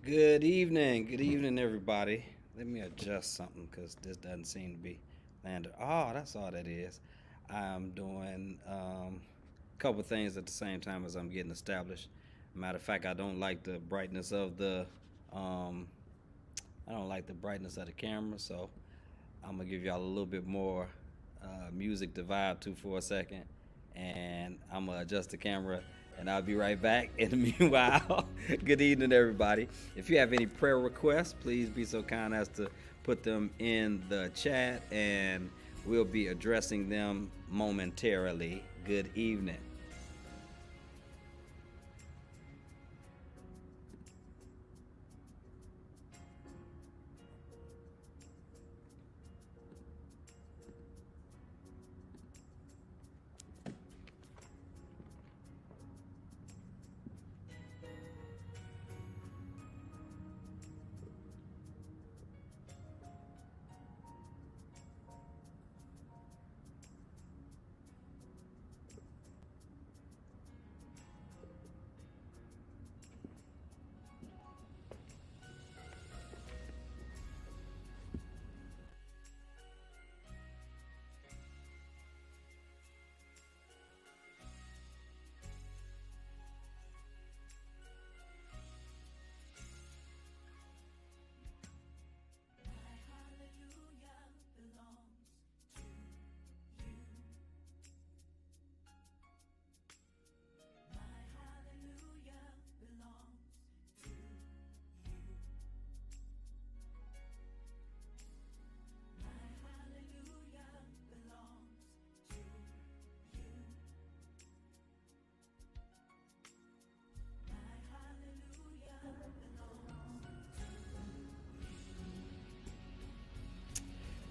Good evening, everybody. Let me adjust something because this doesn't seem to be landed. Oh, that's all that is. I'm doing a couple things at the same time as I'm getting established. Matter of fact, um, I don't like the brightness of the camera, so I'm gonna give y'all a little bit more music to vibe to for a second, and I'm gonna adjust the camera, and I'll be right back. In the meanwhile, good evening, everybody. If you have any prayer requests, please be so kind as to put them in the chat, and we'll be addressing them momentarily. Good evening.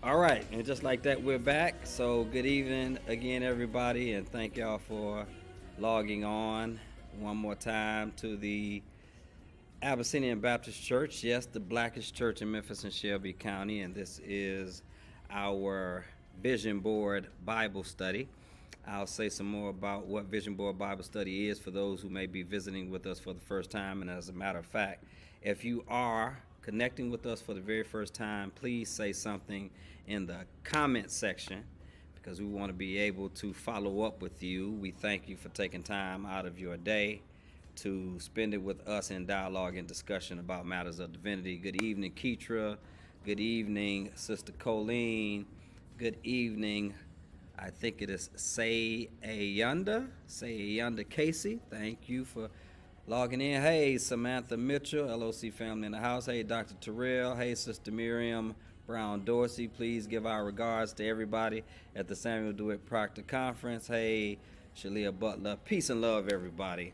All right, and just like that, we're back. So, good evening again, everybody, and thank y'all for logging on one more time to the Abyssinian Baptist Church. Yes, the blackest church in Memphis and Shelby County, and this is our Vision Board Bible Study. I'll say some more about what Vision Board Bible Study is for those who may be visiting with us for the first time. And as a matter of fact, if you are connecting with us for the very first time, please say something in the comment section because we want to be able to follow up with you. We thank you for taking time out of your day to spend it with us in dialogue and discussion about matters of divinity. Good evening, Keetra. Good evening, Sister Colleen. Good evening, I think it is Say Ayunda Casey. Thank you for logging in. Hey, Samantha Mitchell, LOC family in the house. Hey, Dr. Terrell. Hey, Sister Miriam Brown Dorsey. Please give our regards to everybody at the Samuel DeWitt Proctor Conference. Hey, Shalia Butler. Peace and love, everybody.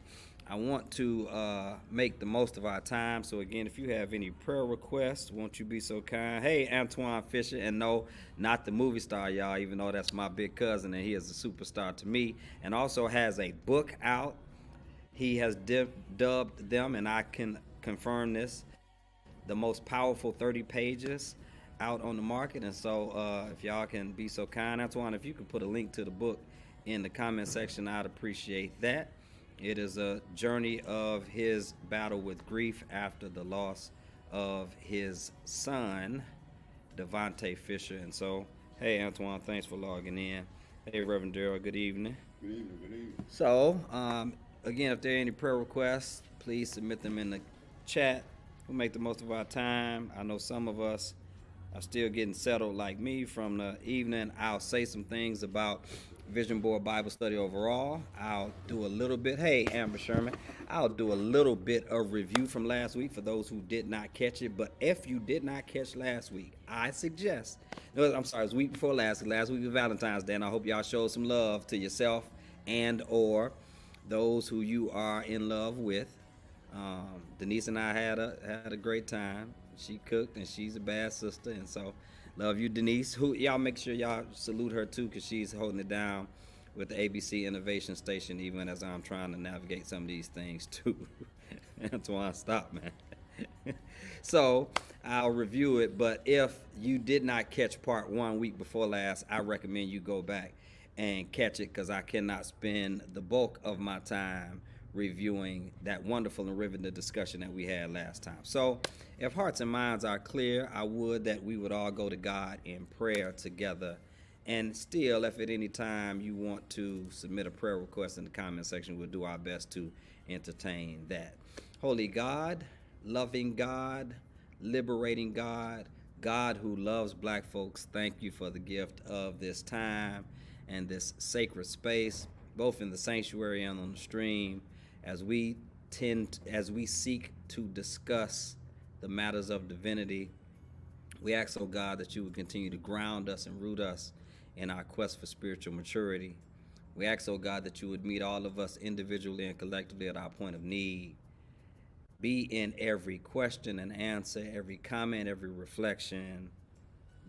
I want to make the most of our time. So again, if you have any prayer requests, won't you be so kind? Hey, Antoine Fisher, and no, not the movie star, y'all, even though that's my big cousin and he is a superstar to me, and also has a book out. He has dubbed them, and I can confirm this, the most powerful 30 pages out on the market. And so if y'all can be so kind, Antoine, if you could put a link to the book in the comment section, I'd appreciate that. It is a journey of his battle with grief after the loss of his son, Devontae Fisher. And so, hey, Antoine, thanks for logging in. Hey, Reverend Daryl, good evening. Good evening, good evening. So, again, if there are any prayer requests, please submit them in the chat. We'll make the most of our time. I know some of us are still getting settled like me from the evening. I'll say some things about Vision Board Bible Study overall. I'll do a little bit, hey, Amber Sherman, I'll do a little bit of review from last week for those who did not catch it. But if you did not catch last week, I suggest, no, I'm sorry, it was week before last. Last week was Valentine's Day, and I hope y'all showed some love to yourself and or those who you are in love with. Denise and I had a great time. She cooked, and she's a bad sister, and so love you, Denise. Who y'all make sure y'all salute her too, cause she's holding it down with the ABC Innovation Station, even as I'm trying to navigate some of these things too. Antoine, stop, man. So I'll review it, but if you did not catch part one week before last, I recommend you go back and catch it because I cannot spend the bulk of my time reviewing that wonderful and riveting discussion that we had last time. So if hearts and minds are clear, I would that we would all go to God in prayer together. And still, if at any time you want to submit a prayer request in the comment section, we'll do our best to entertain that. Holy God, loving God, liberating God, God who loves black folks, thank you for the gift of this time and this sacred space, both in the sanctuary and on the stream, as we seek to discuss the matters of divinity. We ask, oh God, that you would continue to ground us and root us in our quest for spiritual maturity. We ask, oh God, that you would meet all of us individually and collectively at our point of need. Be in every question and answer, every comment, every reflection.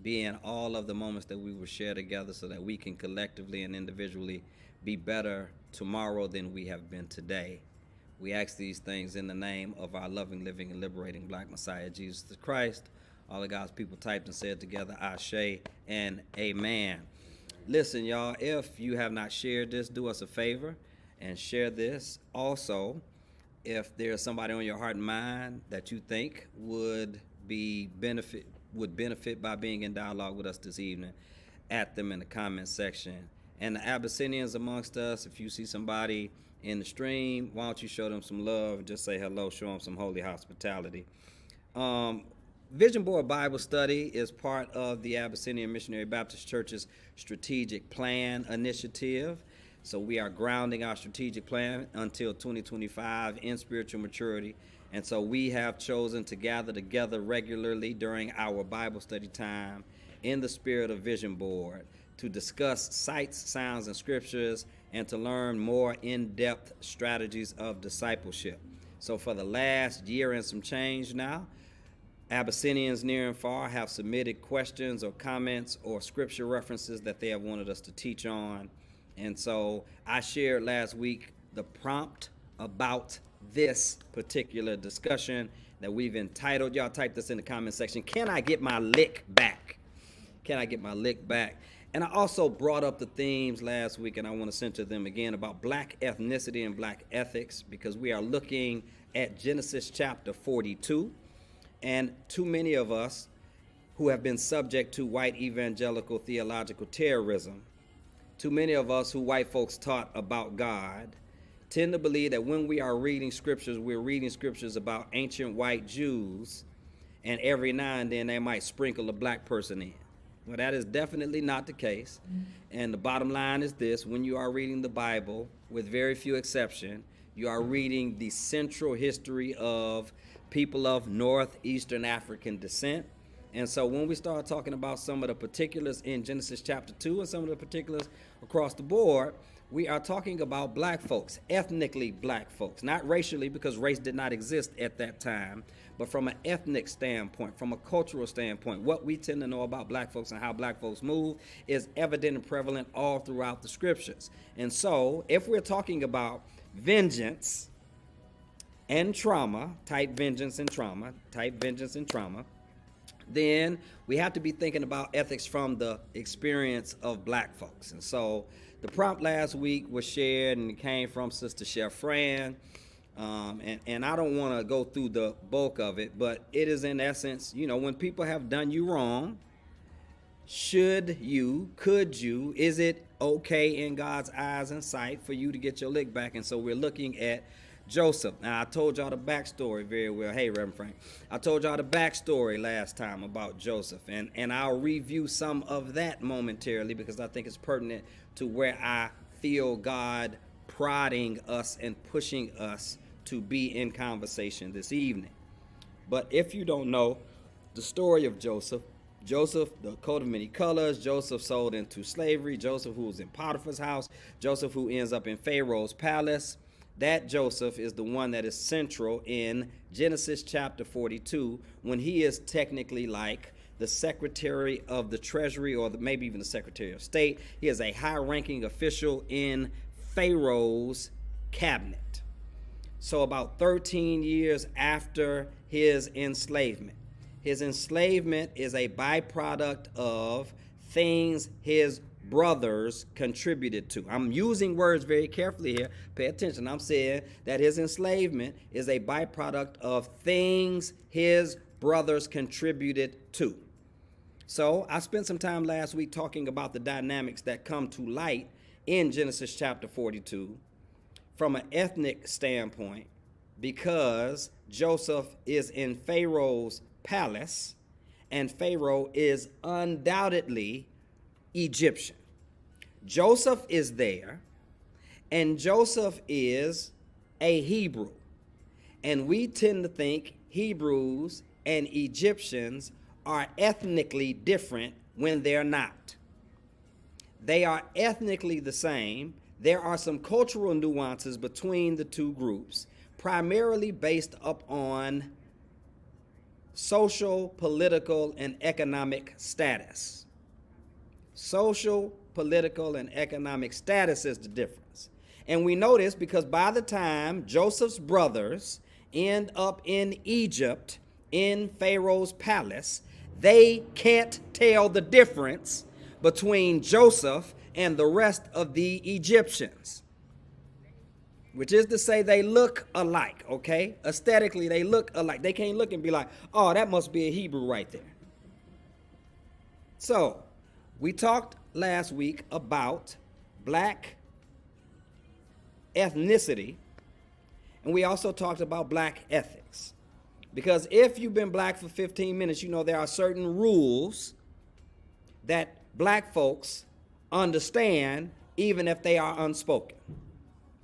Be in all of the moments that we will share together so that we can collectively and individually be better tomorrow than we have been today. We ask these things in the name of our loving, living, and liberating Black Messiah, Jesus Christ. All of God's people typed and said together, Ashe and Amen. Listen, y'all, if you have not shared this, do us a favor and share this. Also, if there's somebody on your heart and mind that you think would benefit by being in dialogue with us this evening, at them in the comment section. And the Abyssinians amongst us, if you see somebody in the stream, why don't you show them some love and just say hello, show them some holy hospitality. Vision Board Bible Study is part of the Abyssinian Missionary Baptist Church's strategic plan initiative. So we are grounding our strategic plan until 2025 in spiritual maturity. And so we have chosen to gather together regularly during our Bible study time in the spirit of Vision Board to discuss sights, sounds, and scriptures and to learn more in-depth strategies of discipleship. So for the last year and some change now, Abyssinians near and far have submitted questions or comments or scripture references that they have wanted us to teach on. And so I shared last week the prompt about this particular discussion that we've entitled, y'all type this in the comment section, Can I Get My Lick Back? Can I get my lick back? And I also brought up the themes last week, and I want to center them again about Black ethnicity and Black ethics, because we are looking at Genesis chapter 42. And too many of us who have been subject to white evangelical theological terrorism, too many of us who white folks taught about God, tend to believe that when we are reading scriptures, we're reading scriptures about ancient white Jews, and every now and then they might sprinkle a black person in. Well, that is definitely not the case. And the bottom line is this: when you are reading the Bible, with very few exceptions, you are reading the central history of people of Northeastern African descent. And so when we start talking about some of the particulars in Genesis chapter 2 and some of the particulars across the board, we are talking about black folks, ethnically black folks, not racially, because race did not exist at that time, but from an ethnic standpoint, from a cultural standpoint. What we tend to know about black folks and how black folks move is evident and prevalent all throughout the scriptures. And so if we're talking about vengeance and trauma, type vengeance and trauma, then we have to be thinking about ethics from the experience of black folks. And so the prompt last week was shared and it came from Sister Chef Fran. And I don't want to go through the bulk of it, but it is in essence, when people have done you wrong, could you, is it okay in God's eyes and sight for you to get your lick back? And so we're looking at Joseph. Now, I told y'all the backstory very well. Hey, Reverend Frank. I told y'all the backstory last time about Joseph, and I'll review some of that momentarily because I think it's pertinent to where I feel God prodding us and pushing us to be in conversation this evening. But if you don't know the story of Joseph, the coat of many colors, Joseph sold into slavery, Joseph who was in Potiphar's house, Joseph who ends up in Pharaoh's palace, that Joseph is the one that is central in Genesis chapter 42, when he is technically like the Secretary of the Treasury, or maybe even the Secretary of State. He is a high-ranking official in Pharaoh's cabinet. So about 13 years after his enslavement. His enslavement is a byproduct of things his brothers contributed to. I'm using words very carefully here. Pay attention. I'm saying that his enslavement is a byproduct of things his brothers contributed to. So I spent some time last week talking about the dynamics that come to light in Genesis chapter 42 from an ethnic standpoint, because Joseph is in Pharaoh's palace, and Pharaoh is undoubtedly Egyptian. Joseph is there, and Joseph is a Hebrew. And we tend to think Hebrews and Egyptians are ethnically different when they're not. They are ethnically the same. There are some cultural nuances between the two groups, primarily based upon social, political, and economic status. Social, political, and economic status is the difference. And we know this because by the time Joseph's brothers end up in Egypt, in Pharaoh's palace, they can't tell the difference between Joseph and the rest of the Egyptians, which is to say they look alike, okay? Aesthetically, they look alike. They can't look and be like, oh, that must be a Hebrew right there. So, we talked last week about black ethnicity, and we also talked about black ethics. Because if you've been black for 15 minutes, you know there are certain rules that black folks understand even if they are unspoken.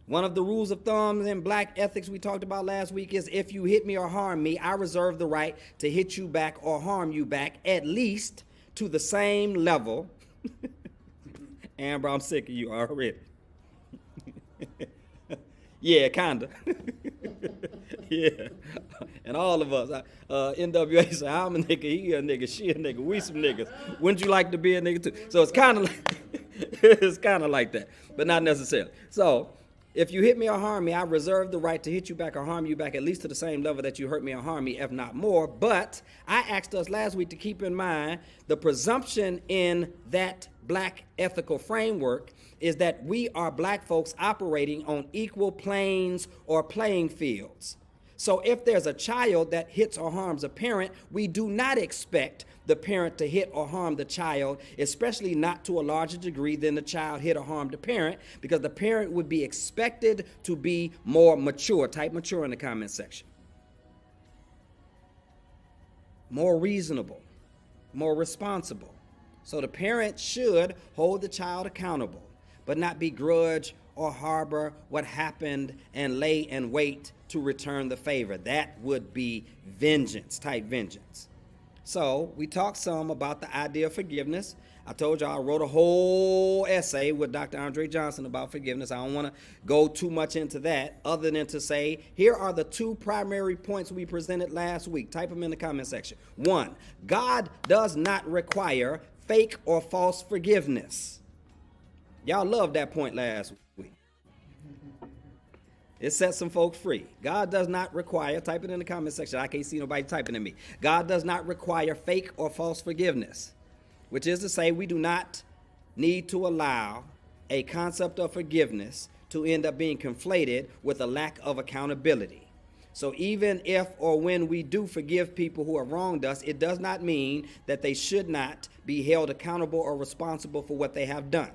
One of the rules of thumb in black ethics we talked about last week is if you hit me or harm me, I reserve the right to hit you back or harm you back, at least to the same level. Amber, I'm sick of you already. Yeah, kinda. Yeah. And all of us, NWA say, I'm a nigga, he a nigga, she a nigga, we some niggas. Wouldn't you like to be a nigga too? So it's kind of like, it's kind of like that, but not necessarily. So if you hit me or harm me, I reserve the right to hit you back or harm you back, at least to the same level that you hurt me or harm me, if not more. But I asked us last week to keep in mind the presumption in that black ethical framework is that we are black folks operating on equal planes or playing fields. So if there's a child that hits or harms a parent, we do not expect the parent to hit or harm the child, especially not to a larger degree than the child hit or harmed the parent, because the parent would be expected to be more mature. Type mature in the comment section. More reasonable, more responsible. So the parent should hold the child accountable, but not begrudge or harbor what happened and lay in wait to return the favor. That would be vengeance, type vengeance. So we talked some about the idea of forgiveness. I told y'all I wrote a whole essay with Dr. Andre Johnson about forgiveness. I don't want to go too much into that other than to say, here are the two primary points we presented last week. Type them in the comment section. 1, God does not require fake or false forgiveness. Y'all loved that point last week. It sets some folks free. God does not require, type it in the comment section. I can't see nobody typing at me. God does not require fake or false forgiveness, which is to say we do not need to allow a concept of forgiveness to end up being conflated with a lack of accountability. So even if or when we do forgive people who have wronged us, it does not mean that they should not be held accountable or responsible for what they have done.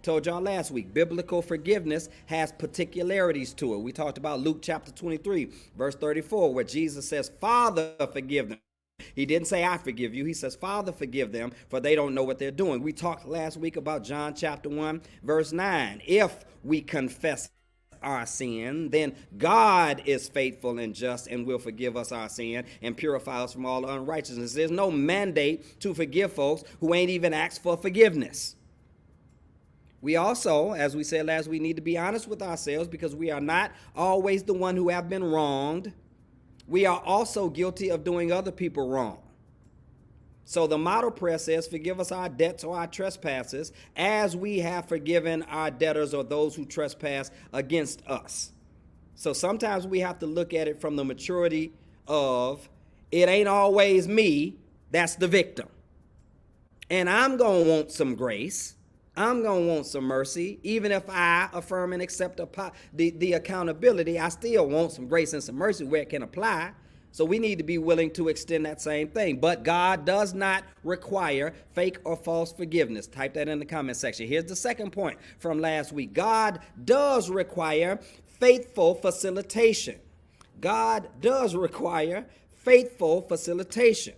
Told y'all last week, biblical forgiveness has particularities to it. We talked about Luke chapter 23, verse 34, where Jesus says, Father, forgive them. He didn't say, I forgive you. He says, Father, forgive them, for they don't know what they're doing. We talked last week about John chapter 1, verse 9. If we confess our sin, then God is faithful and just and will forgive us our sin and purify us from all unrighteousness. There's no mandate to forgive folks who ain't even asked for forgiveness. We also, as we said last week, need to be honest with ourselves because we are not always the one who have been wronged. We are also guilty of doing other people wrong. So the model prayer says, forgive us our debts or our trespasses as we have forgiven our debtors or those who trespass against us. So sometimes we have to look at it from the maturity of it ain't always me that's the victim. And I'm going to want some grace. I'm going to want some mercy. Even if I affirm and accept the accountability, I still want some grace and some mercy where it can apply. So we need to be willing to extend that same thing. But God does not require fake or false forgiveness. Type that in the comment section. Here's the second point from last week. God does require faithful facilitation. God does require faithful facilitation.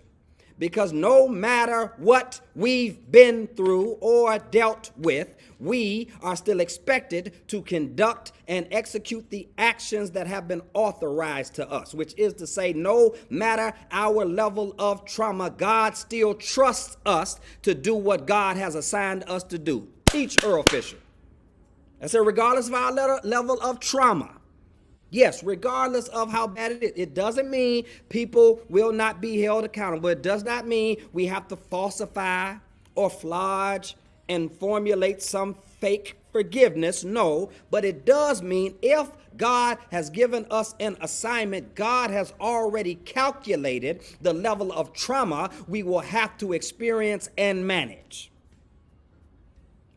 Because no matter what we've been through or dealt with, we are still expected to conduct and execute the actions that have been authorized to us, which is to say, no matter our level of trauma, God still trusts us to do what God has assigned us to do. Teach Earle Fisher. I said, regardless of our level of trauma, yes, regardless of how bad it is, it doesn't mean people will not be held accountable. It does not mean we have to falsify or flodge and formulate some fake forgiveness. No, but it does mean if God has given us an assignment, God has already calculated the level of trauma we will have to experience and manage.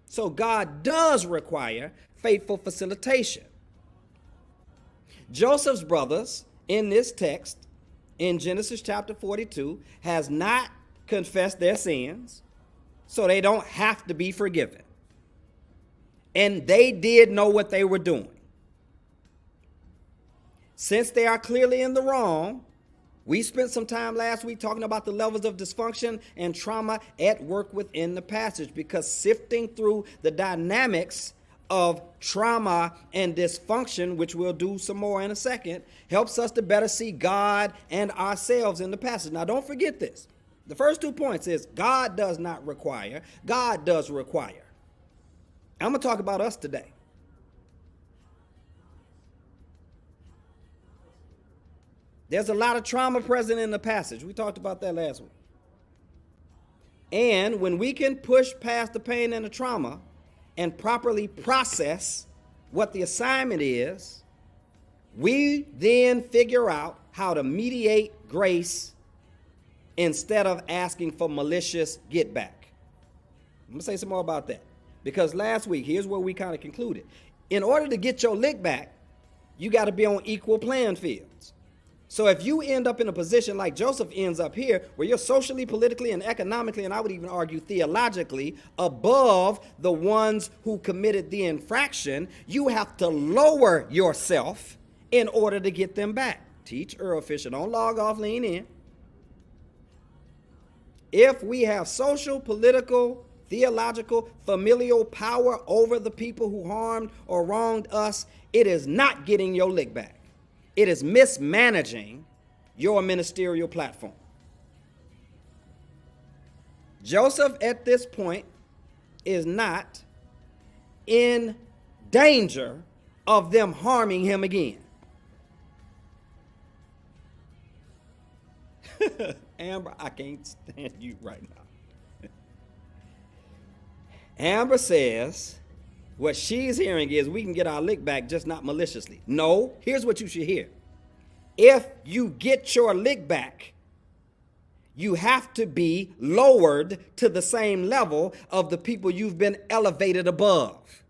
So God does require faithful facilitation. Joseph's brothers in this text, in Genesis chapter 42, has not confessed their sins, so they don't have to be forgiven. And they did know what they were doing. Since they are clearly in the wrong, we spent some time last week talking about the levels of dysfunction and trauma at work within the passage, because sifting through the dynamics of trauma and dysfunction, which we'll do some more in a second, helps us to better see God and ourselves in the passage. Now, don't forget this. The first 2 points is God does not require, God does require. I'm going to talk about us today. There's a lot of trauma present in the passage. We talked about that last week. And when we can push past the pain and the trauma and properly process what the assignment is, we then figure out how to mediate grace instead of asking for malicious get back. I'm going to say some more about that. Because last week, here's where we kind of concluded. In order to get your lick back, you got to be on equal playing fields. So if you end up in a position like Joseph ends up here, where you're socially, politically, and economically, and I would even argue theologically, above the ones who committed the infraction, you have to lower yourself in order to get them back. Teach Earle Fisher. Don't log off, lean in. If we have social, political, theological, familial power over the people who harmed or wronged us, it is not getting your lick back. It is mismanaging your ministerial platform. Joseph at this point is not in danger of them harming him again. Amber, I can't stand you right now. Amber says what she's hearing is we can get our lick back, just not maliciously. No, here's what you should hear. If you get your lick back, you have to be lowered to the same level of the people you've been elevated above.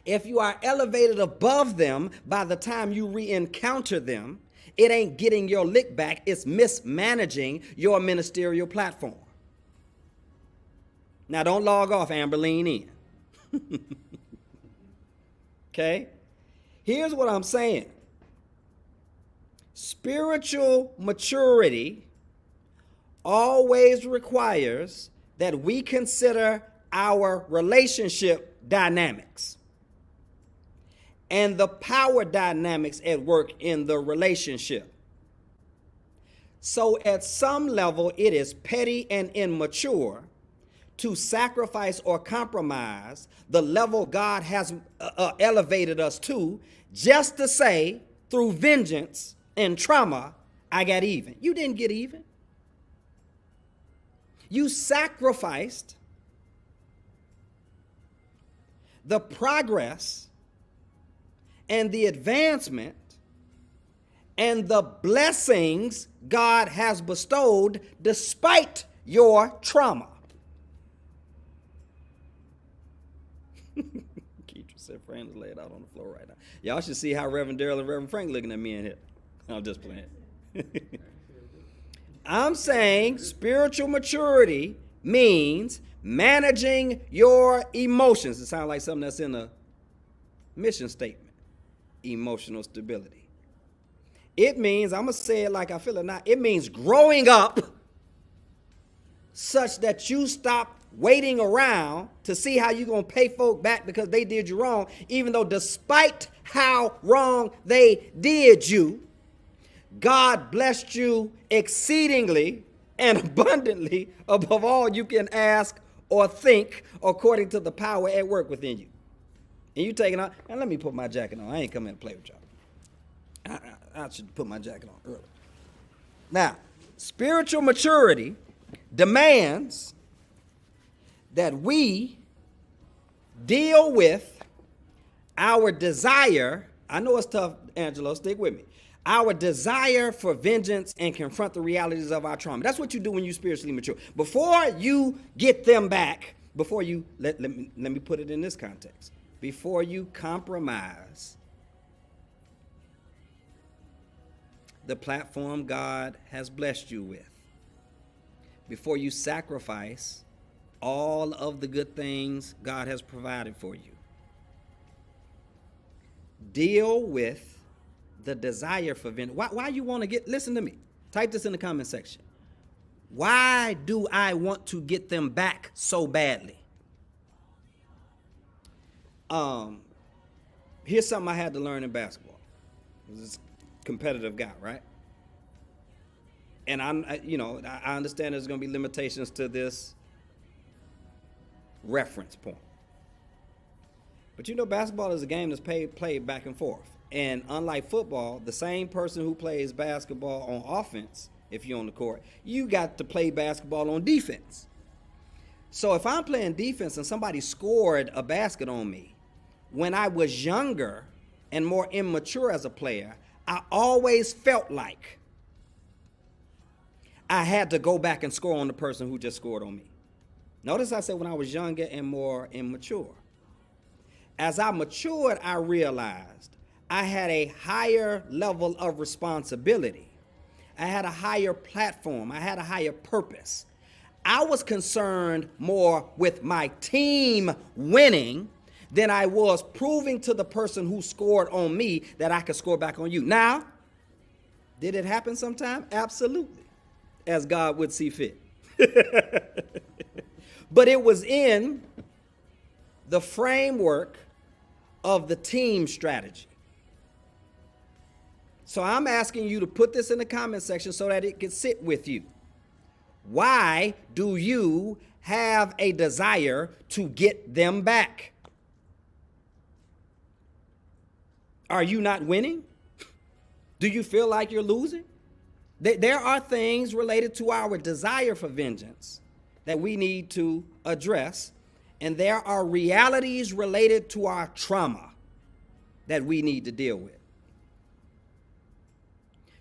If you are elevated above them by the time you re-encounter them, it ain't getting your lick back, it's mismanaging your ministerial platform. Now, don't log off, Amber, lean in. Okay? Here's what I'm saying. Spiritual maturity always requires that we consider our relationship dynamics and the power dynamics at work in the relationship. So at some level, it is petty and immature to sacrifice or compromise the level God has elevated us to, just to say, through vengeance and trauma, I got even. You didn't get even. You sacrificed the progress and the advancement and the blessings God has bestowed despite your trauma. Keitra said Frank is laid out on the floor right now. Y'all should see how Reverend Earle and Reverend Frank looking at me in here. I'm just playing. I'm saying spiritual maturity means managing your emotions. It sounds like something that's in a mission statement. Emotional stability. It means, I'm going to say it like I feel it now, it means growing up such that you stop waiting around to see how you're going to pay folk back because they did you wrong, even though despite how wrong they did you, God blessed you exceedingly and abundantly above all you can ask or think according to the power at work within you. And you taking out, and let me put my jacket on. I ain't coming to play with y'all. I should put my jacket on early. Now, spiritual maturity demands that we deal with our desire. I know it's tough, Angelo, stick with me. Our desire for vengeance and confront the realities of our trauma. That's what you do when you spiritually mature. Before you get them back, before you, let me put it in this context. Before you compromise the platform God has blessed you with, before you sacrifice all of the good things God has provided for you, deal with the desire for vengeance. Why you want to get, listen to me. Type this in the comment section. Why do I want to get them back so badly? Here's something I had to learn in basketball. This competitive guy, right? And I understand there's going to be limitations to this reference point. But basketball is a game that's played back and forth. And unlike football, the same person who plays basketball on offense, if you're on the court, you got to play basketball on defense. So if I'm playing defense and somebody scored a basket on me, when I was younger and more immature as a player, I always felt like I had to go back and score on the person who just scored on me. Notice I said when I was younger and more immature. As I matured, I realized I had a higher level of responsibility. I had a higher platform. I had a higher purpose. I was concerned more with my team winning than I was proving to the person who scored on me that I could score back on you. Now, did it happen sometime? Absolutely, as God would see fit. But it was in the framework of the team strategy. So I'm asking you to put this in the comment section so that it can sit with you. Why do you have a desire to get them back? Are you not winning? Do you feel like you're losing? There are things related to our desire for vengeance that we need to address, and there are realities related to our trauma that we need to deal with.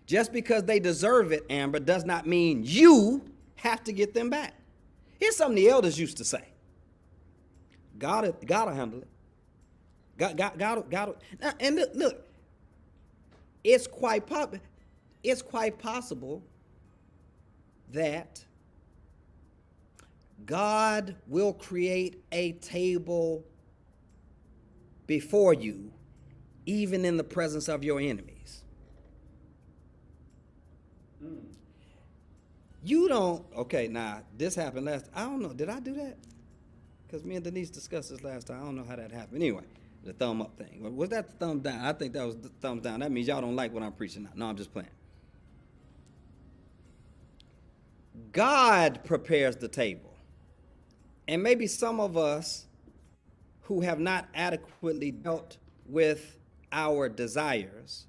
Just because they deserve it, Amber, does not mean you have to get them back. Here's something the elders used to say. God'll handle it. God. And look, it's quite possible that God will create a table before you, even in the presence of your enemies. You don't, okay, now, this happened I don't know, did I do that? Because me and Denise discussed this last time. I don't know how that happened. Anyway, the thumb up thing. Was that the thumb down? I think that was the thumbs down. That means y'all don't like what I'm preaching now. No, I'm just playing. God prepares the table. And maybe some of us who have not adequately dealt with our desires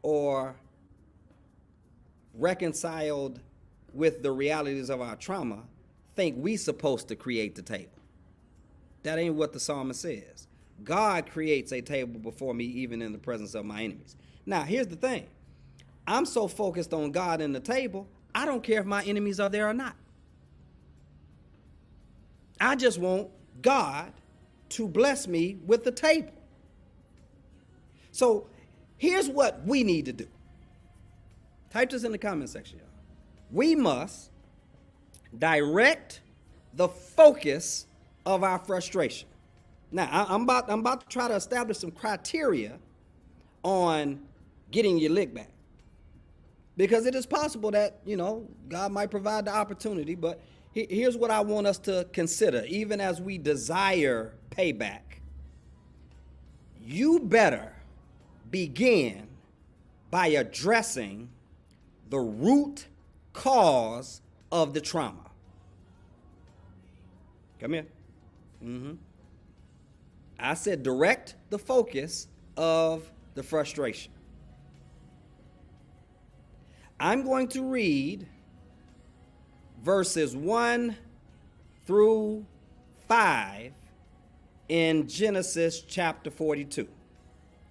or reconciled with the realities of our trauma think we supposed to create the table. That ain't what the psalmist says. God creates a table before me even in the presence of my enemies. Now, here's the thing. I'm so focused on God and the table, I don't care if my enemies are there or not. I just want God to bless me with the table. So here's what we need to do. Type this in the comment section, y'all. We must direct the focus of our frustration. Now, I'm about to try to establish some criteria on getting your lick back. Because it is possible that, God might provide the opportunity, but here's what I want us to consider, even as we desire payback. You better begin by addressing the root cause of the trauma. Come here. I said direct the focus of the frustration. I'm going to read verses 1 through 5 in Genesis chapter 42.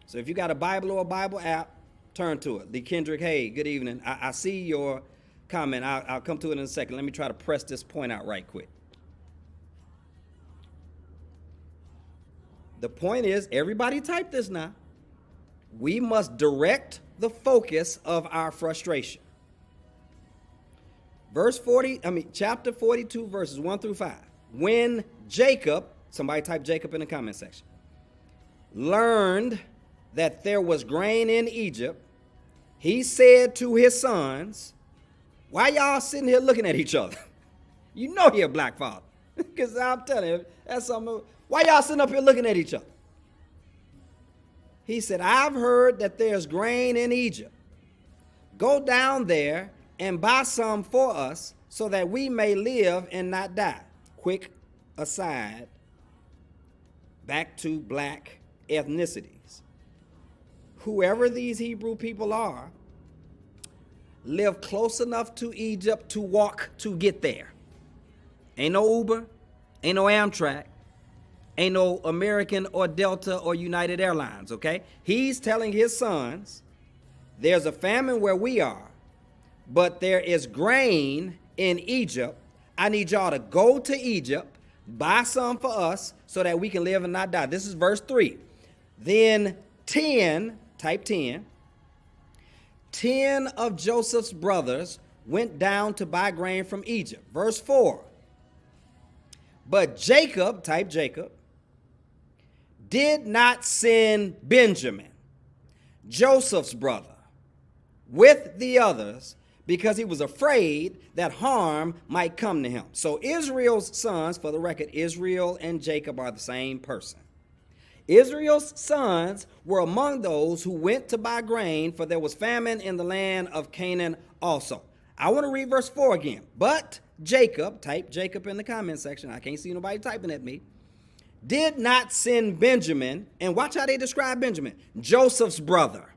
So if you got a Bible or a Bible app, turn to it. Lee Kendrick, hey, good evening. I see your comment. I'll come to it in a second. Let me try to press this point out right quick. The point is, everybody type this now. We must direct the focus of our frustration. Chapter 42, verses 1 through 5. When Jacob, somebody type Jacob in the comment section, learned that there was grain in Egypt, he said to his sons, why y'all sitting here looking at each other? You know he a black father. Because I'm telling you, that's something. Why y'all sitting up here looking at each other? He said, I've heard that there's grain in Egypt. Go down there and buy some for us so that we may live and not die. Quick aside, back to black ethnicities. Whoever these Hebrew people are, live close enough to Egypt to walk to get there. Ain't no Uber, ain't no Amtrak, ain't no American or Delta or United Airlines, okay? He's telling his sons, there's a famine where we are, but there is grain in Egypt. I need y'all to go to Egypt, buy some for us so that we can live and not die. This is verse 3. Then 10 of Joseph's brothers went down to buy grain from Egypt. Verse 4. But Jacob, type Jacob, did not send Benjamin, Joseph's brother, with the others because he was afraid that harm might come to him. So Israel's sons, for the record, Israel and Jacob are the same person. Israel's sons were among those who went to buy grain, for there was famine in the land of Canaan also. I want to read verse 4 again. But Jacob, type Jacob in the comment section. I can't see nobody typing at me. Did not send Benjamin, and watch how they describe Benjamin, Joseph's brother,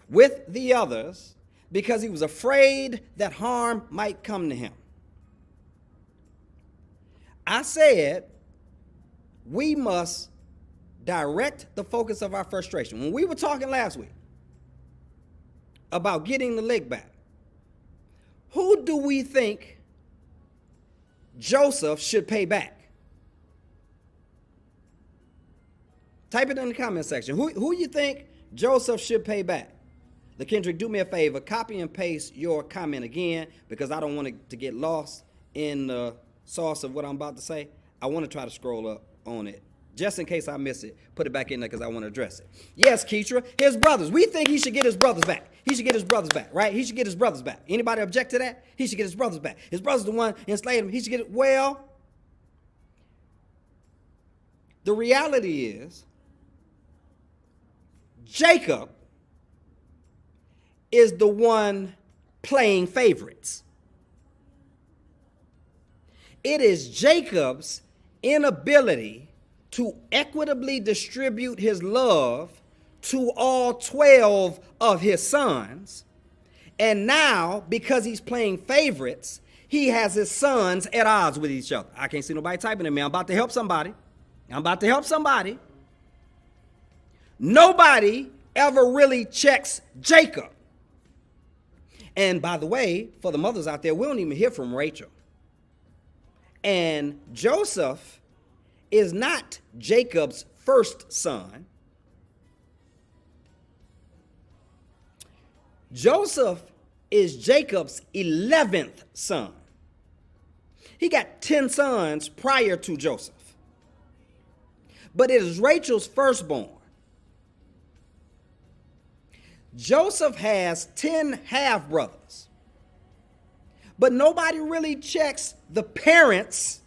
with the others, because he was afraid that harm might come to him. I said, we must direct the focus of our frustration. When we were talking last week about getting the lick back, who do we think Joseph should pay back? Type it in the comment section. Who you think Joseph should pay back? LaKendrick, do me a favor. Copy and paste your comment again, because I don't want it to get lost in the sauce of what I'm about to say. I want to try to scroll up on it. Just in case I miss it, put it back in there because I want to address it. Yes, Keitra, his brothers. We think he should get his brothers back. He should get his brothers back, right? He should get his brothers back. Anybody object to that? He should get his brothers back. His brother's the one enslaved him. He should get it. Well, the reality is, Jacob is the one playing favorites. It is Jacob's inability to equitably distribute his love to all 12 of his sons. And now, because he's playing favorites, he has his sons at odds with each other. I can't see nobody typing at me. I'm about to help somebody. Nobody ever really checks Jacob. And by the way, for the mothers out there, we don't even hear from Rachel. And Joseph is not Jacob's first son. Joseph is Jacob's 11th son. He got 10 sons prior to Joseph. But it is Rachel's firstborn. Joseph has 10 half-brothers. But nobody really checks the parents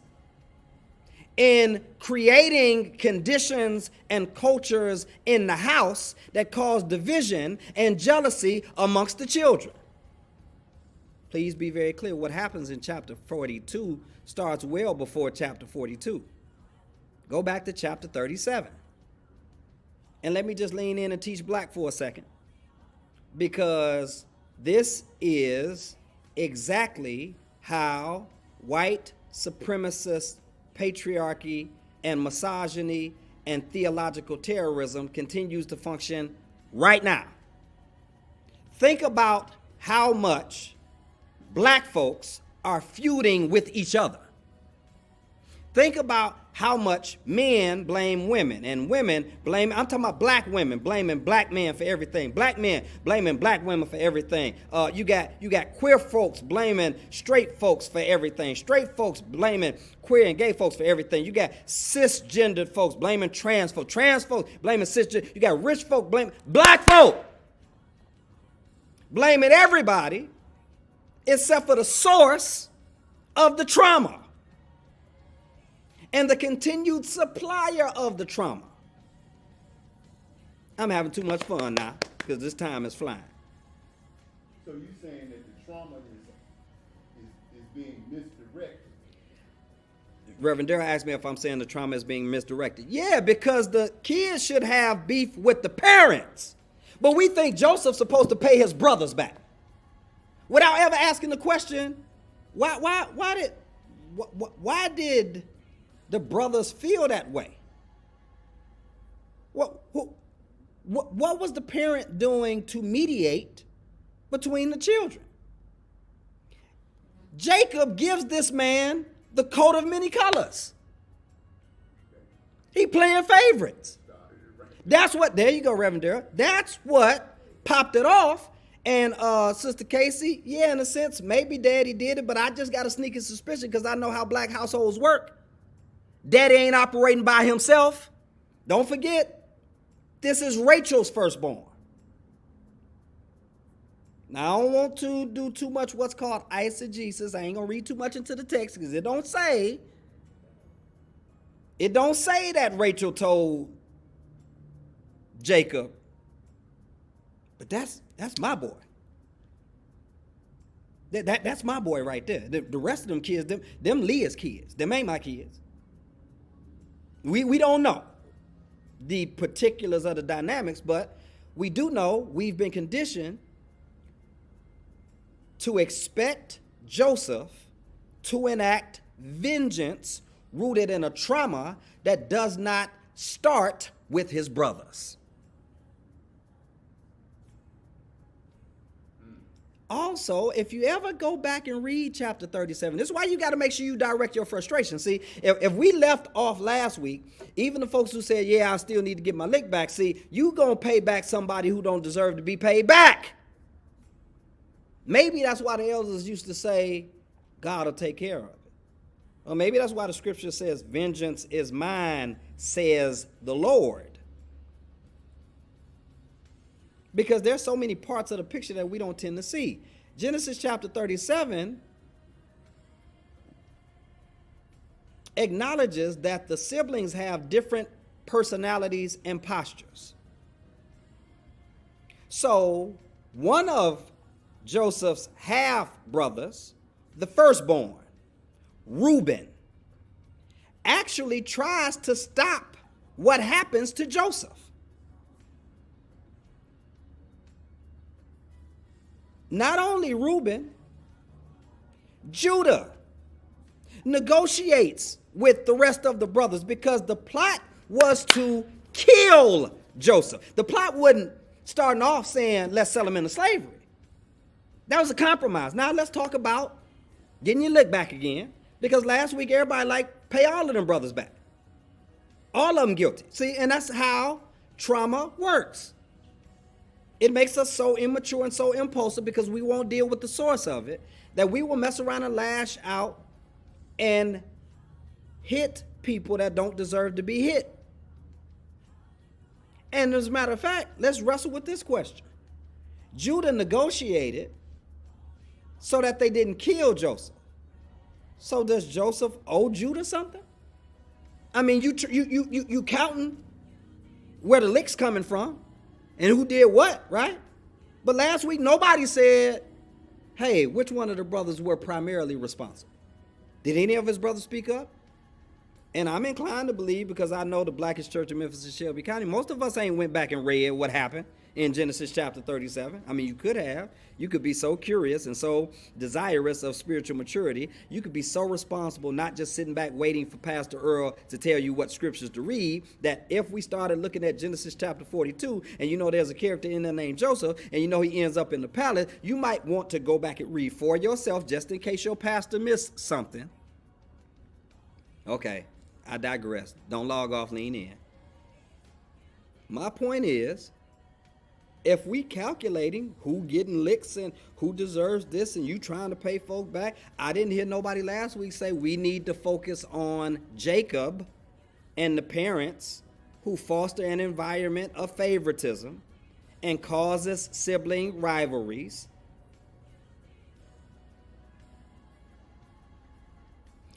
in creating conditions and cultures in the house that cause division and jealousy amongst the children. Please be very clear. What happens in chapter 42 starts well before chapter 42. Go back to chapter 37. And let me just lean in and teach black for a second, because this is exactly how white supremacist patriarchy and misogyny and theological terrorism continues to function right now. Think about how much black folks are feuding with each other. Think about how much men blame women and women blame, I'm talking about black women blaming black men for everything. Black men blaming black women for everything. You got queer folks blaming straight folks for everything. Straight folks blaming queer and gay folks for everything. You got cisgendered folks blaming trans folks. Trans folks blaming cisgender. You got rich folk blaming black folk. Blaming everybody except for the source of the trauma and the continued supplier of the trauma. I'm having too much fun now because this time is flying. So you're saying that the trauma is being misdirected? Reverend Darrell asked me if I'm saying the trauma is being misdirected. Yeah, because the kids should have beef with the parents. But we think Joseph's supposed to pay his brothers back without ever asking the question, why did the brothers feel that way? What was the parent doing to mediate between the children? Jacob gives this man the coat of many colors. He playing favorites. That's what, there you go, Reverend Darrell. That's what popped it off. And Sister Casey, yeah, in a sense, maybe Daddy did it, but I just got a sneaking suspicion because I know how black households work. Daddy ain't operating by himself. Don't forget, this is Rachel's firstborn. Now, I don't want to do too much what's called eisegesis. I ain't going to read too much into the text because it don't say that Rachel told Jacob, but that's my boy. That's my boy right there. The rest of them kids, them Leah's kids. Them ain't my kids. We don't know the particulars of the dynamics, but we do know we've been conditioned to expect Joseph to enact vengeance rooted in a trauma that does not start with his brothers. Also, if you ever go back and read chapter 37, this is why you got to make sure you direct your frustration. See, if we left off last week, even the folks who said, yeah, I still need to get my lick back, see, you going to pay back somebody who don't deserve to be paid back. Maybe that's why the elders used to say, God will take care of it. Or maybe that's why the scripture says, vengeance is mine, says the Lord. Because there's so many parts of the picture that we don't tend to see. Genesis chapter 37 acknowledges that the siblings have different personalities and postures. So one of Joseph's half-brothers, the firstborn, Reuben, actually tries to stop what happens to Joseph. Not only Reuben, Judah negotiates with the rest of the brothers because the plot was to kill Joseph. The plot wasn't starting off saying, let's sell him into slavery. That was a compromise. Now let's talk about getting your lick back again, because last week everybody pay all of them brothers back. All of them guilty. See, and that's how trauma works. It makes us so immature and so impulsive because we won't deal with the source of it, that we will mess around and lash out and hit people that don't deserve to be hit. And as a matter of fact, let's wrestle with this question. Judah negotiated so that they didn't kill Joseph. So does Joseph owe Judah something? I mean, you counting where the lick's coming from and who did what, right? But last week, nobody said, hey, which one of the brothers were primarily responsible? Did any of his brothers speak up? And I'm inclined to believe, because I know the Blackest Church of Memphis and Shelby County, most of us ain't went back and read what happened in Genesis chapter 37. I mean, you could have. You could be so curious and so desirous of spiritual maturity. You could be so responsible, not just sitting back waiting for Pastor Earle to tell you what scriptures to read, that if we started looking at Genesis chapter 42, and you know there's a character in there named Joseph, and you know he ends up in the palace, you might want to go back and read for yourself just in case your pastor missed something. Okay, I digress. Don't log off, lean in. My point is, if we calculating who getting licks and who deserves this and you trying to pay folk back, I didn't hear nobody last week say we need to focus on Jacob and the parents who foster an environment of favoritism and causes sibling rivalries.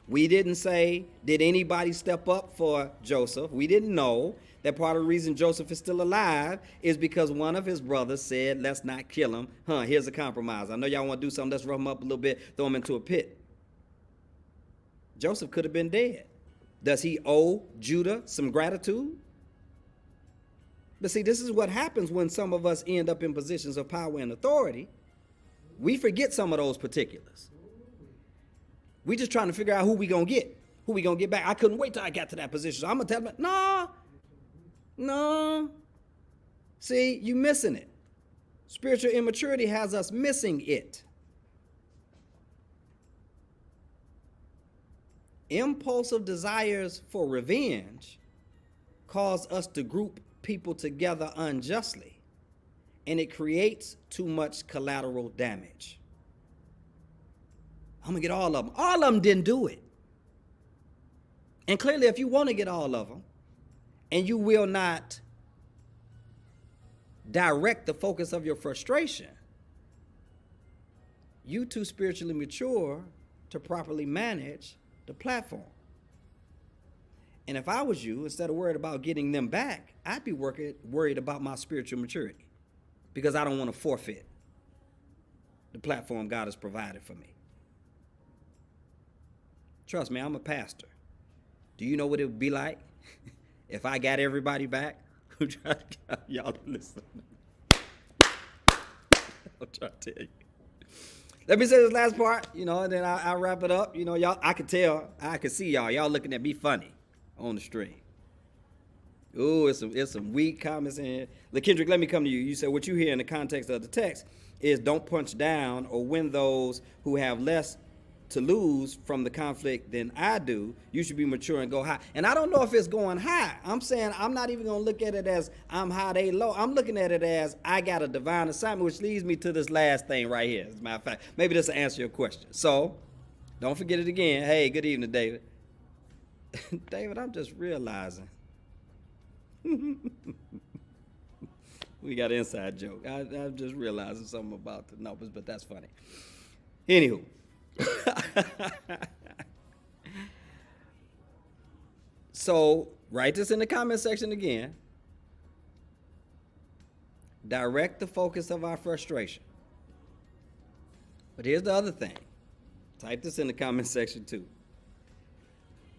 We didn't say, did anybody step up for Joseph? We didn't know that part of the reason Joseph is still alive is because one of his brothers said, let's not kill him. Here's a compromise. I know y'all want to do something, let's rough him up a little bit, throw him into a pit. Joseph could have been dead. Does he owe Judah some gratitude? But see, this is what happens when some of us end up in positions of power and authority. We forget some of those particulars. We just trying to figure out who we gonna get back. I couldn't wait till I got to that position. So I'm gonna tell them, no. See, you missing it. Spiritual immaturity has us missing it. Impulsive desires for revenge cause us to group people together unjustly, and it creates too much collateral damage. I'm gonna get all of them. All of them didn't do it. And clearly, if you want to get all of them, and you will not direct the focus of your frustration, you too spiritually mature to properly manage the platform. And if I was you, instead of worried about getting them back, I'd be worried about my spiritual maturity, because I don't want to forfeit the platform God has provided for me. Trust me, I'm a pastor. Do you know what it would be like if I got everybody back? Y'all listen. I'm trying to tell you. Let me say this last part, and then I'll wrap it up. Y'all, I could see y'all looking at me funny on the stream. Ooh, it's some weak comments in here. Kendrick, let me come to you. You said what you hear in the context of the text is don't punch down or win those who have less to lose from the conflict than I do. You should be mature and go high. And I don't know if it's going high. I'm saying I'm not even going to look at it as I'm high, they low. I'm looking at it as I got a divine assignment, which leads me to this last thing right here. As a matter of fact, maybe this will answer your question. So, don't forget it again. Hey, good evening, David. David, I'm just realizing. We got an inside joke. I'm just realizing something about the numbers, but that's funny. Anywho. So, write this in the comment section again. Direct the focus of our frustration. But here's the other thing. Type this in the comment section too.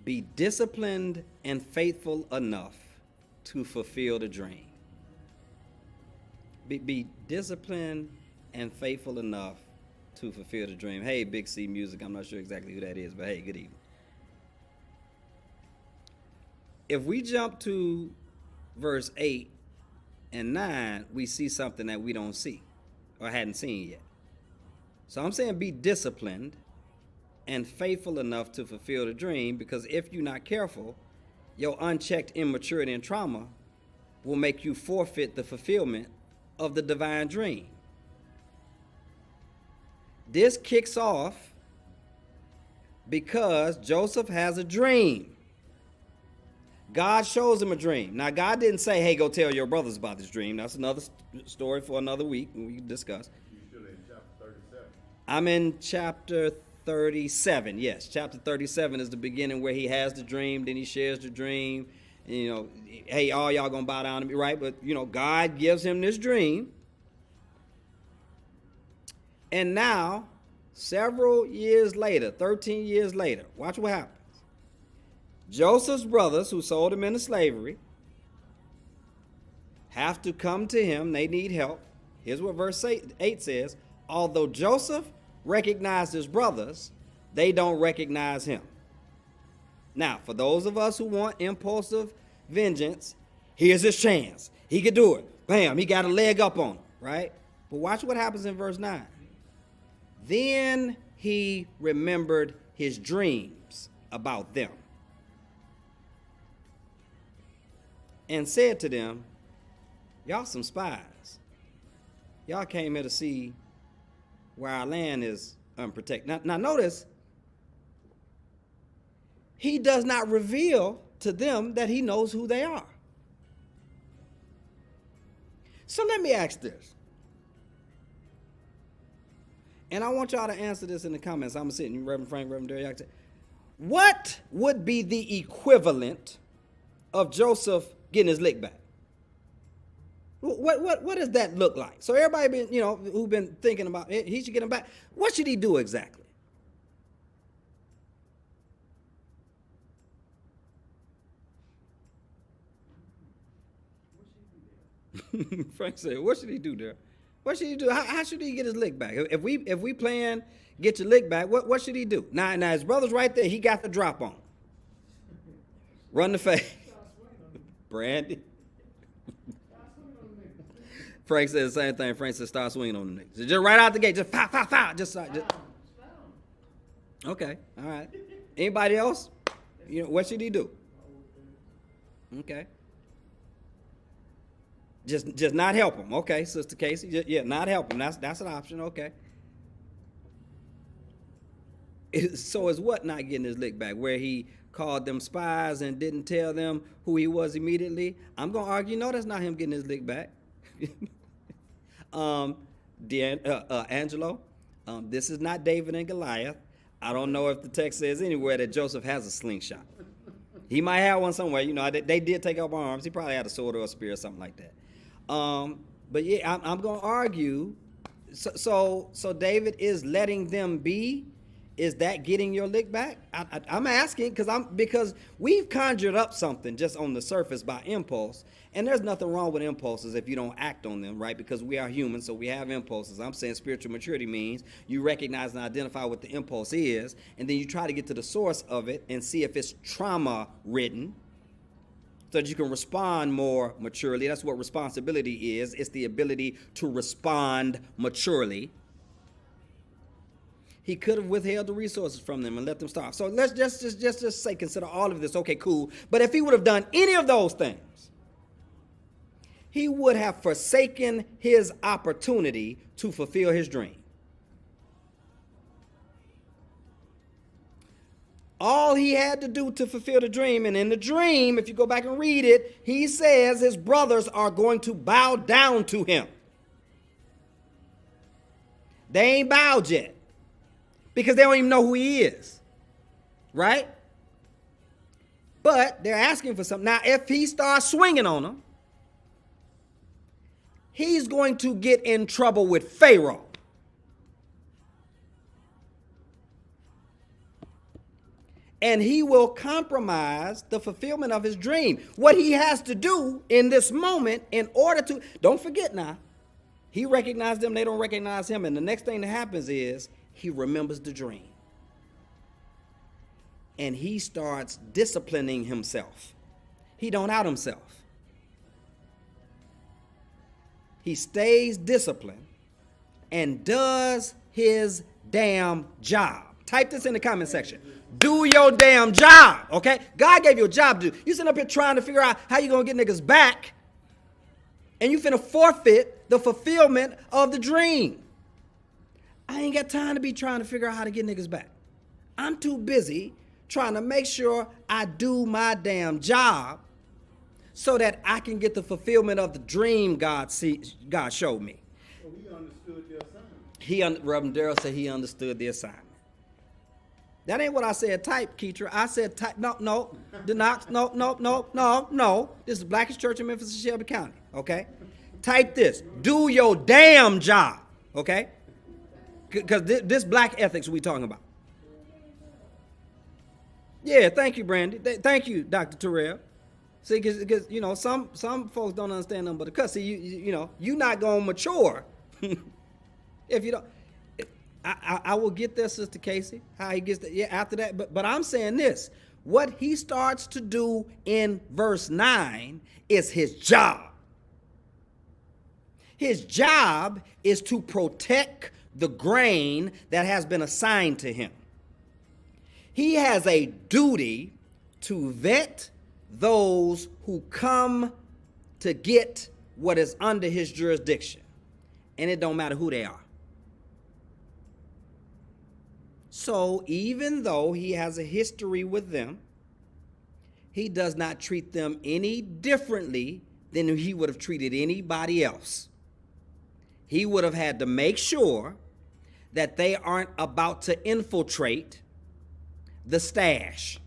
Be disciplined and faithful enough to fulfill the dream. Be disciplined and faithful enough to fulfill the dream. Hey, Big C Music. I'm not sure exactly who that is, but hey, good evening. If we jump to verse 8 and 9, we see something that we don't see or hadn't seen yet. So I'm saying be disciplined and faithful enough to fulfill the dream, because if you're not careful, your unchecked immaturity and trauma will make you forfeit the fulfillment of the divine dream. This kicks off because Joseph has a dream. God shows him a dream. Now, God didn't say, hey, go tell your brothers about this dream. That's another story for another week we can discuss. You're still in chapter 37. I'm in chapter 37. Yes, chapter 37 is the beginning where he has the dream, then he shares the dream. And, you know, hey, all y'all gonna bow down to me, right? But, you know, God gives him this dream. And now, several years later, 13 years later, watch what happens. Joseph's brothers, who sold him into slavery, have to come to him. They need help. Here's what verse 8 says. Although Joseph recognized his brothers, they don't recognize him. Now, for those of us who want impulsive vengeance, here's his chance. He could do it. Bam, he got a leg up on him, right? But watch what happens in verse 9. Then he remembered his dreams about them and said to them, y'all some spies. Y'all came here to see where our land is unprotected. Now notice, he does not reveal to them that he knows who they are. So let me ask this. And I want y'all to answer this in the comments. I'm sitting, Reverend Frank, Reverend Derrick. What would be the equivalent of Joseph getting his lick back? What does that look like? So everybody been, you know, who've been thinking about it, he should get him back. What should he do exactly? Frank said, what should he do there? What should he do? How should he get his lick back? If we plan get your lick back, what should he do? Now his brother's right there. He got the drop on. Run the face. Brandy. Frank said the same thing. Frank said, start swinging on the niggas. Just right out the gate. Just pow. Just. Okay. All right. Anybody else? You know, what should he do? Okay. Just not help him. Okay, Sister Casey. Yeah, not help him. That's an option. Okay. So is what not getting his lick back? Where he called them spies and didn't tell them who he was immediately? I'm going to argue, no, that's not him getting his lick back. Angelo, this is not David and Goliath. I don't know if the text says anywhere that Joseph has a slingshot. He might have one somewhere. You know, they did take up arms. He probably had a sword or a spear or something like that. But yeah, I'm going to argue. So David is letting them be. Is that getting your lick back? I'm asking because we've conjured up something just on the surface by impulse, and there's nothing wrong with impulses if you don't act on them, right? Because we are human, so we have impulses. I'm saying spiritual maturity means you recognize and identify what the impulse is, and then you try to get to the source of it and see if it's trauma-ridden, so that you can respond more maturely. That's what responsibility is. It's the ability to respond maturely. He could have withheld the resources from them and let them starve. So let's just say, consider all of this. Okay, cool. But if he would have done any of those things, he would have forsaken his opportunity to fulfill his dream. All he had to do to fulfill the dream, and in the dream, if you go back and read it, he says his brothers are going to bow down to him. They ain't bowed yet. Because they don't even know who he is. Right? But they're asking for something. Now, if he starts swinging on them, he's going to get in trouble with Pharaoh. And he will compromise the fulfillment of his dream. What he has to do in this moment in order to, don't forget now, he recognized them, they don't recognize him. And the next thing that happens is, he remembers the dream. And he starts disciplining himself. He don't out himself. He stays disciplined and does his damn job. Type this in the comment section. Do your damn job, okay? God gave you a job to do. You sitting up here trying to figure out how you going to get niggas back, and you finna forfeit the fulfillment of the dream. I ain't got time to be trying to figure out how to get niggas back. I'm too busy trying to make sure I do my damn job so that I can get the fulfillment of the dream God showed me. So he understood the assignment. Reverend Darrell said he understood the assignment. That ain't what I said type, Keetra. I said type, no. This is Blackest Church in Memphis and Shelby County, okay? Type this. Do your damn job, okay? Because this black ethics we talking about. Yeah, thank you, Brandy. Thank you, Dr. Terrell. See, because you know, some folks don't understand them but the cuss. See, you know, you're not going to mature if you don't. I will get there, Sister Casey, how he gets there. Yeah, after that. But I'm saying this. What he starts to do in verse 9 is his job. His job is to protect the grain that has been assigned to him. He has a duty to vet those who come to get what is under his jurisdiction. And it don't matter who they are. So even though he has a history with them, he does not treat them any differently than he would have treated anybody else. He would have had to make sure that they aren't about to infiltrate the stash.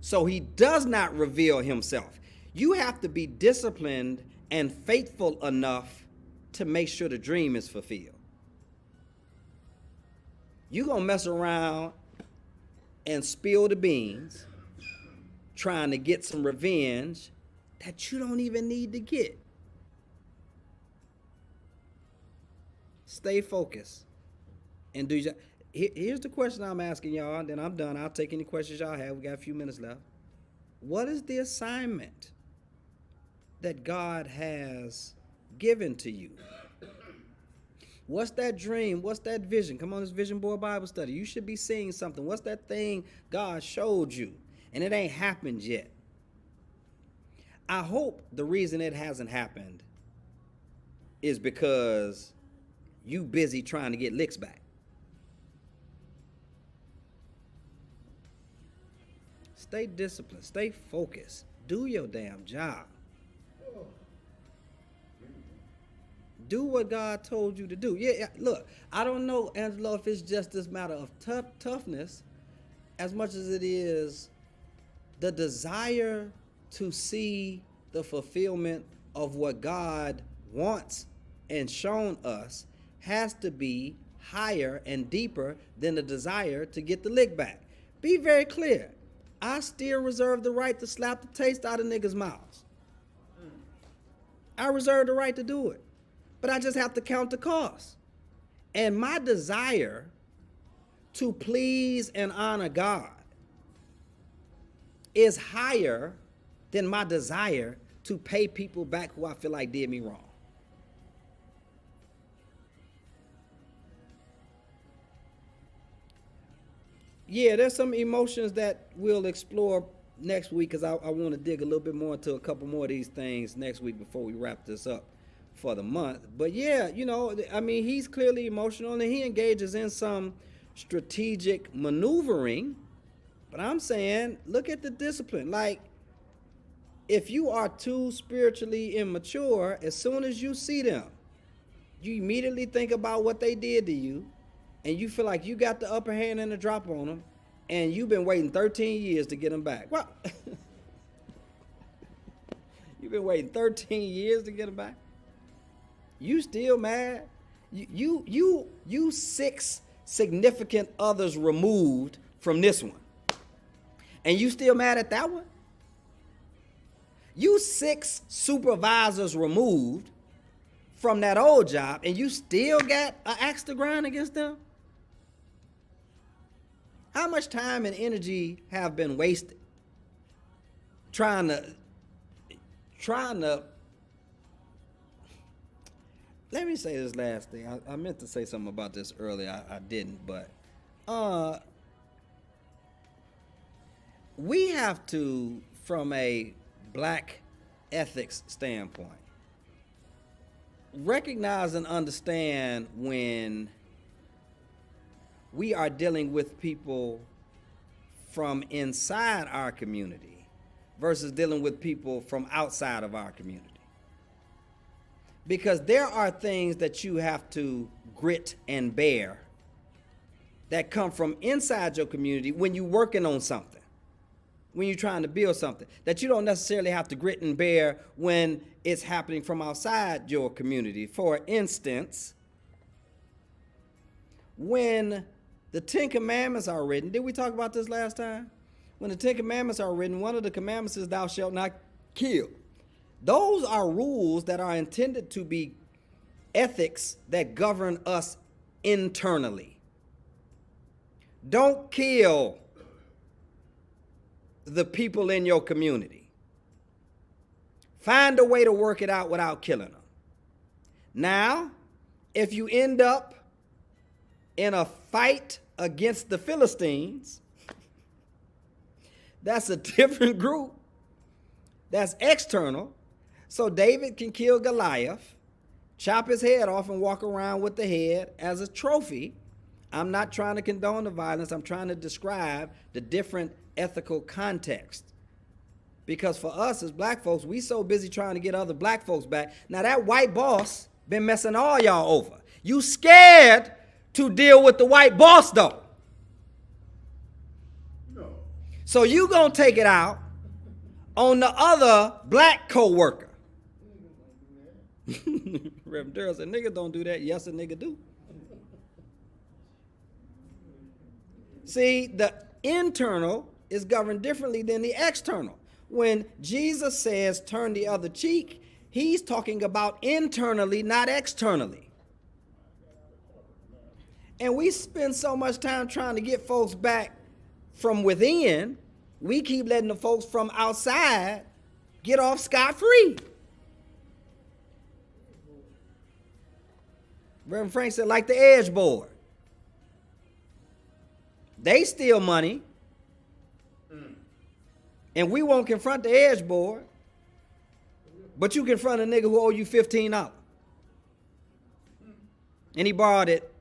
So he does not reveal himself. You have to be disciplined and faithful enough to make sure the dream is fulfilled. You're going to mess around and spill the beans trying to get some revenge that you don't even need to get. Stay focused and do your. Here's the question I'm asking y'all, and then I'm done. I'll take any questions y'all have. We got a few minutes left. What is the assignment that God has given to you? What's that dream? What's that vision? Come on, this Vision Board Bible study. You should be seeing something. What's that thing God showed you? And it ain't happened yet. I hope the reason it hasn't happened is because you busy trying to get licks back. Stay disciplined. Stay focused. Do your damn job. Do what God told you to do. Yeah, look, I don't know, Angelo, if it's just this matter of toughness as much as it is the desire to see the fulfillment of what God wants and shown us has to be higher and deeper than the desire to get the lick back. Be very clear. I still reserve the right to slap the taste out of niggas' mouths. I reserve the right to do it. But I just have to count the cost. And my desire to please and honor God is higher than my desire to pay people back who I feel like did me wrong. Yeah, there's some emotions that we'll explore next week because I want to dig a little bit more into a couple more of these things next week before we wrap this up for the month. But yeah, you know, I mean, he's clearly emotional and he engages in some strategic maneuvering. But I'm saying, look at the discipline. Like, if you are too spiritually immature, as soon as you see them, you immediately think about what they did to you, and you feel like you got the upper hand and the drop on them, and you've been waiting 13 years to get them back. Well, you've been waiting 13 years to get them back? You still mad? You 6 significant others removed from this one, and you still mad at that one? You 6 supervisors removed from that old job, and you still got an axe to grind against them? How much time and energy have been wasted trying to let me say this last thing. I meant to say something about this earlier. I didn't, but we have to, from a black ethics standpoint, recognize and understand when we are dealing with people from inside our community versus dealing with people from outside of our community. Because there are things that you have to grit and bear that come from inside your community when you're working on something, when you're trying to build something, that you don't necessarily have to grit and bear when it's happening from outside your community. For instance, when the Ten Commandments are written, did we talk about this last time? When the Ten Commandments are written, one of the commandments is thou shalt not kill. Those are rules that are intended to be ethics that govern us internally. Don't kill the people in your community. Find a way to work it out without killing them. Now, if you end up in a fight against the Philistines, that's a different group. That's external. So David can kill Goliath, chop his head off, and walk around with the head as a trophy. I'm not trying to condone the violence. I'm trying to describe the different ethical context. Because for us as black folks, we so busy trying to get other black folks back. Now that white boss been messing all y'all over. You scared to deal with the white boss though. No. So you gonna take it out on the other black co-worker. Reverend Durrell said, niggas don't do that. Yes, a nigga do. See, the internal is governed differently than the external. When Jesus says turn the other cheek, he's talking about internally, not externally. And we spend so much time trying to get folks back from within, we keep letting the folks from outside get off scot-free. Reverend Frank said, like the Edge board. They steal money, and we won't confront the Edge board, but you confront a nigga who owe you $15. And he borrowed it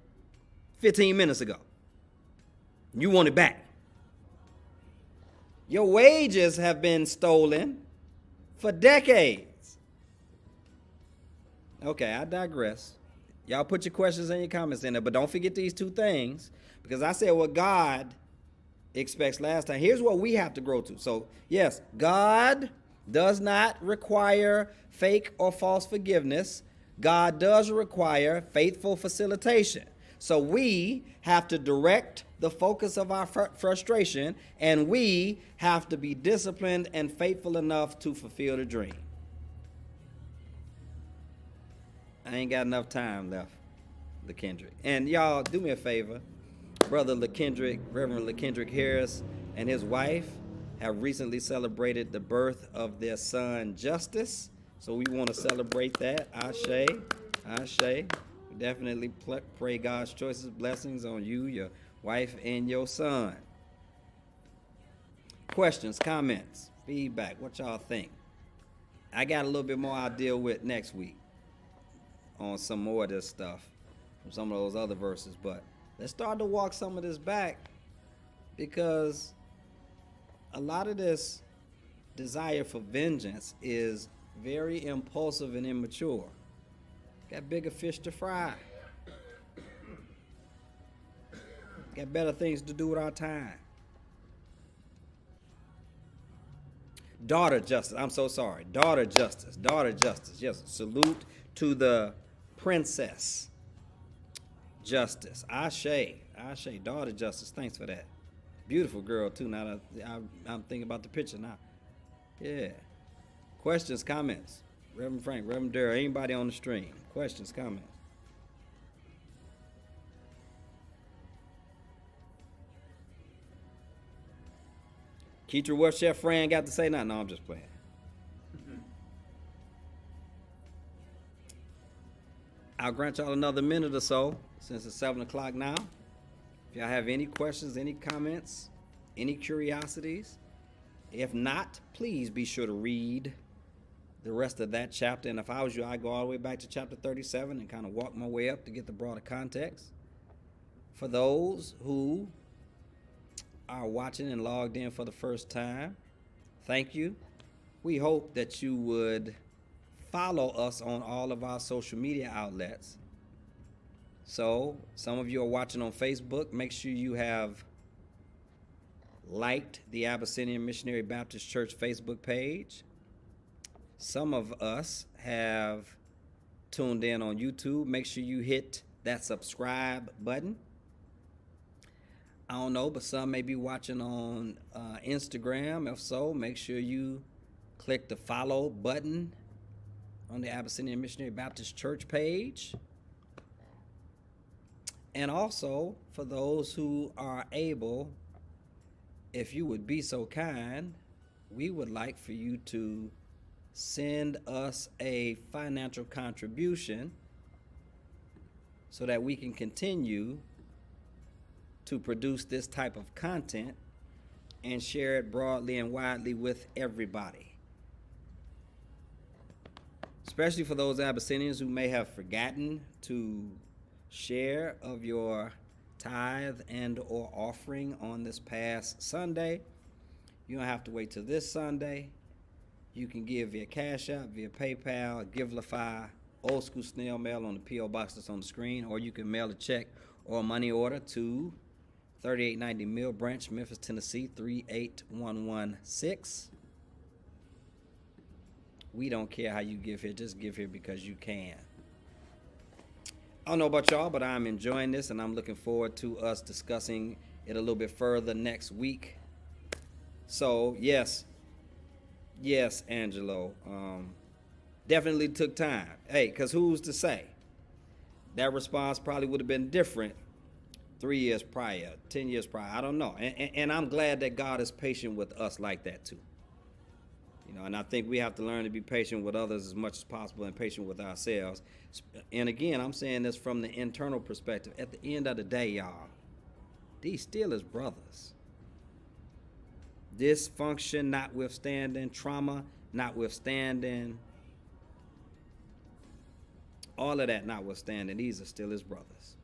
15 minutes ago. You want it back. Your wages have been stolen for decades. Okay, I digress. Y'all put your questions and your comments in there, but don't forget these two things, because I said what God expects last time. Here's what we have to grow to. So, yes, God does not require fake or false forgiveness. God does require faithful facilitation. So we have to direct the focus of our frustration, and we have to be disciplined and faithful enough to fulfill the dream. I ain't got enough time left, LaKendrick. And y'all, do me a favor. Brother LaKendrick, Reverend LaKendrick Harris, and his wife have recently celebrated the birth of their son, Justice. So we want to celebrate that. Ashe, Ashe. We definitely pray God's choices, blessings on you, your wife, and your son. Questions, comments, feedback, what y'all think? I got a little bit more I'll deal with next week on some more of this stuff from some of those other verses, but let's start to walk some of this back, because a lot of this desire for vengeance is very impulsive and immature. Got bigger fish to fry. Got better things to do with our time. Daughter Justice, I'm so sorry. Daughter Justice, yes, salute to the Princess Justice. Ashe, Daughter Justice, thanks for that. Beautiful girl, too. Now that I'm thinking about the picture now. Yeah. Questions, comments? Reverend Frank, Reverend Durrell, anybody on the stream? Questions, comments? Keitra, what Chef Fran got to say now? No, I'm just playing. I'll grant y'all another minute or so since it's 7 o'clock now. If y'all have any questions, any comments, any curiosities, if not, please be sure to read the rest of that chapter. And if I was you, I'd go all the way back to chapter 37 and kind of walk my way up to get the broader context. For those who are watching and logged in for the first time, thank you. We hope that you would follow us on all of our social media outlets. So, some of you are watching on Facebook. Make sure you have liked the Abyssinian Missionary Baptist Church Facebook page. Some of us have tuned in on YouTube. Make sure you hit that subscribe button. I don't know, but some may be watching on Instagram. If so, make sure you click the follow button on the Abyssinian Missionary Baptist Church page. And also, for those who are able, if you would be so kind, we would like for you to send us a financial contribution so that we can continue to produce this type of content and share it broadly and widely with everybody. Especially for those Abyssinians who may have forgotten to share of your tithe and or offering on this past Sunday. You don't have to wait till this Sunday. You can give via Cash App, via PayPal, Givelify, old school snail mail on the P.O. box that's on the screen, or you can mail a check or a money order to 3890 Mill Branch, Memphis, Tennessee, 38116. We don't care how you give here. Just give here because you can. I don't know about y'all, but I'm enjoying this, and I'm looking forward to us discussing it a little bit further next week. So, yes, Angelo, definitely took time. Hey, because who's to say? That response probably would have been different 3 years prior, 10 years prior. I don't know. And I'm glad that God is patient with us like that, too. You know, and I think we have to learn to be patient with others as much as possible and patient with ourselves. And again, I'm saying this from the internal perspective. At the end of the day, y'all, these still is brothers. Dysfunction notwithstanding, trauma notwithstanding, all of that notwithstanding, these are still his brothers.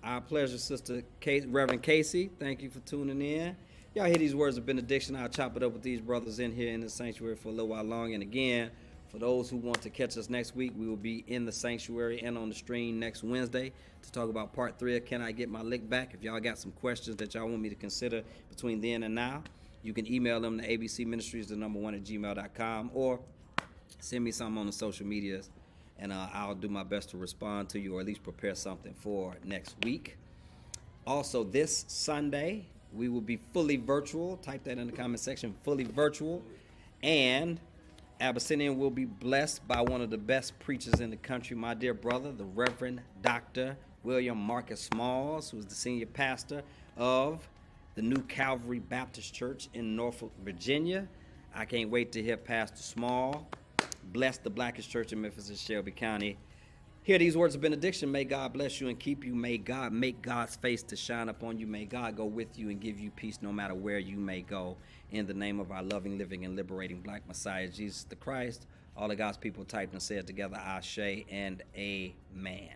Our pleasure, Sister Reverend Casey. Thank you for tuning in. Y'all hear these words of benediction. I'll chop it up with these brothers in here in the sanctuary for a little while longer. And again, for those who want to catch us next week, we will be in the sanctuary and on the stream next Wednesday to talk about part 3 of Can I Get My Lick Back? If y'all got some questions that y'all want me to consider between then and now, you can email them to abcministries1@gmail.com or send me something on the social medias, and I'll do my best to respond to you or at least prepare something for next week. Also, this Sunday, we will be fully virtual. Type that in the comment section, fully virtual. And Abyssinian will be blessed by one of the best preachers in the country, my dear brother, the Reverend Dr. William Marcus Smalls, who is the senior pastor of the New Calvary Baptist Church in Norfolk, Virginia. I can't wait to hear Pastor Small bless the Blackest Church in Memphis and Shelby County. Hear these words of benediction. May God bless you and keep you. May God make God's face to shine upon you. May God go with you and give you peace no matter where you may go. In the name of our loving, living, and liberating Black Messiah, Jesus the Christ, all of God's people typed and said together, Ashe and Amen.